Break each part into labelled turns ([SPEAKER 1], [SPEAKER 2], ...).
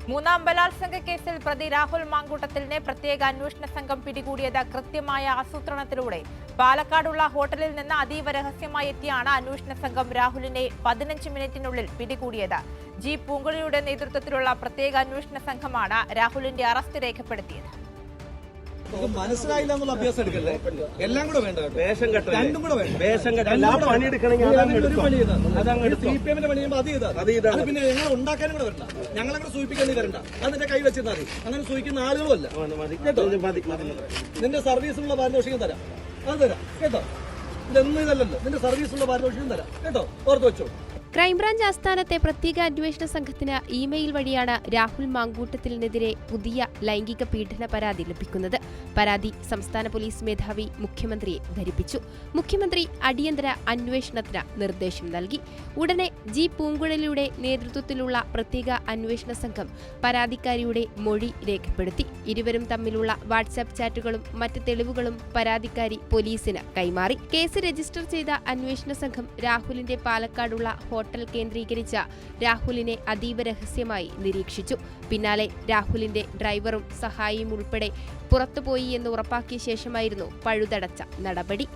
[SPEAKER 1] മൂന്നാം ബലാത്സംഗ കേസിൽ പ്രതി രാഹുൽ മാങ്കൂട്ടത്തിലിനെ പ്രത്യേക അന്വേഷണ സംഘം പിടികൂടിയത് കൃത്യമായ ആസൂത്രണത്തിലൂടെ. പാലക്കാടുള്ള ഹോട്ടലിൽ നിന്ന് അതീവ രഹസ്യമായി എത്തിയാണ് അന്വേഷണ സംഘം രാഹുലിനെ 15 മിനിറ്റിനുള്ളിൽ പിടികൂടിയത്. ജി പൂങ്കുളിയുടെ നേതൃത്വത്തിലുള്ള പ്രത്യേക അന്വേഷണ സംഘമാണ് രാഹുലിന്റെ അറസ്റ്റ് രേഖപ്പെടുത്തിയത്.
[SPEAKER 2] മനസ്സിലായില്ല എന്നുള്ള അഭ്യാസം എടുക്കല്ലേ, എല്ലാം കൂടെ വേണ്ട, രണ്ടും കൂടെ വേണ്ട. CPM പണി ചെയ്യുമ്പോൾ അത് ചെയ്താൽ പിന്നെ ഞങ്ങൾ ഉണ്ടാക്കാനും കൂടെ വരണ്ട, ഞങ്ങളങ്ങനെ സൂചിപ്പിക്കാൻ തരണ്ട. അത് നിന്റെ കൈ വെച്ചിരുന്നാൽ മതി. അങ്ങനെ സൂചിക്കുന്ന ആളുകളും അല്ല കേട്ടോ. നിന്റെ സർവീസിനുള്ള പാരിതോഷികം തരാം, അത് തരാം കേട്ടോ. ഇതൊന്നും ഇതല്ലല്ലോ, നിന്റെ സർവീസിനുള്ള പാരിതോഷികം തരാം കേട്ടോ, ഓർത്ത് വെച്ചോ.
[SPEAKER 3] ക്രൈംബ്രാഞ്ച് ആസ്ഥാനത്തെ പ്രത്യേക അന്വേഷണ സംഘത്തിന് ഇമെയിൽ വഴിയാണ് രാഹുൽ മാങ്കൂട്ടത്തിലിനെതിരെ പുതിയ ലൈംഗിക പീഡന പരാതി ലഭിക്കുന്നത്. പരാതി സംസ്ഥാന പോലീസ് മേധാവി മുഖ്യമന്ത്രിയെ ധരിപ്പിച്ചു. മുഖ്യമന്ത്രി അടിയന്തര അന്വേഷണത്തിന് നിർദ്ദേശം നൽകി. ഉടനെ ജി പൂങ്കുഴലിയുടെ നേതൃത്വത്തിലുള്ള പ്രത്യേക അന്വേഷണ സംഘം പരാതിക്കാരിയുടെ മൊഴി രേഖപ്പെടുത്തി. ഇരുവരും തമ്മിലുള്ള വാട്സാപ്പ് ചാറ്റുകളും മറ്റ് തെളിവുകളും പരാതിക്കാരി പോലീസിന് കൈമാറി. കേസ് രജിസ്റ്റർ ചെയ്ത അന്വേഷണ സംഘം രാഹുലിന്റെ പാലക്കാടുള്ള ഹോട്ടൽ കേന്ദ്രീകരിച്ച രാഹുലിനെ അതീവ രഹസ്യമായി നിരീക്ഷിച്ചു. പിന്നാലെ രാഹുലിന്റെ ഡ്രൈവറും സഹായിയും ഉൾപ്പെടെ പുറത്തുപോയി എന്ന് ഉറപ്പാക്കിയ ശേഷമായിരുന്നു പഴുതടച്ച നടപടി.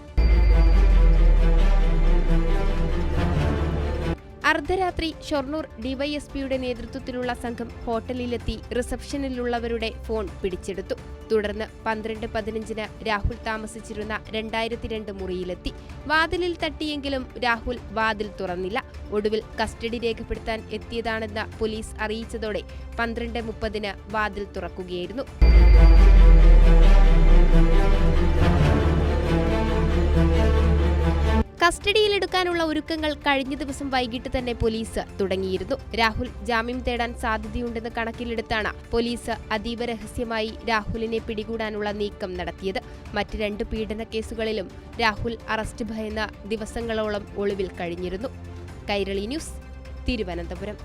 [SPEAKER 3] അർദ്ധരാത്രി ഷൊർണൂർ ഡിവൈഎസ്പിയുടെ നേതൃത്വത്തിലുള്ള സംഘം ഹോട്ടലിലെത്തി റിസപ്ഷനിലുള്ളവരുടെ ഫോൺ പിടിച്ചെടുത്തു. തുടർന്ന് 12:15 രാഹുൽ താമസിച്ചിരുന്ന 2002 മുറിയിലെത്തി. വാതിലിൽ തട്ടിയെങ്കിലും രാഹുൽ വാതിൽ തുറന്നില്ല. ഒടുവിൽ കസ്റ്റഡി രേഖപ്പെടുത്താൻ എത്തിയതാണെന്ന് പോലീസ് അറിയിച്ചതോടെ 12:30 വാതിൽ തുറക്കുകയായിരുന്നു. കസ്റ്റഡിയിലെടുക്കാനുള്ള ഒരുക്കങ്ങൾ കഴിഞ്ഞ ദിവസം വൈകിട്ട് തന്നെ പോലീസ് തുടങ്ങിയിരുന്നു. രാഹുൽ ജാമ്യം തേടാൻ സാധ്യതയുണ്ടെന്ന് കണക്കിലെടുത്താണ് പോലീസ് അതീവ രഹസ്യമായി രാഹുലിനെ പിടികൂടാനുള്ള നീക്കം നടത്തിയത്. മറ്റ് 2 പീഡന കേസുകളിലും രാഹുൽ അറസ്റ്റ് ഭയന്ന ദിവസങ്ങളോളം ഒളിവിൽ കഴിഞ്ഞിരുന്നു. കൈരളി ന്യൂസ്, തിരുവനന്തപുരം.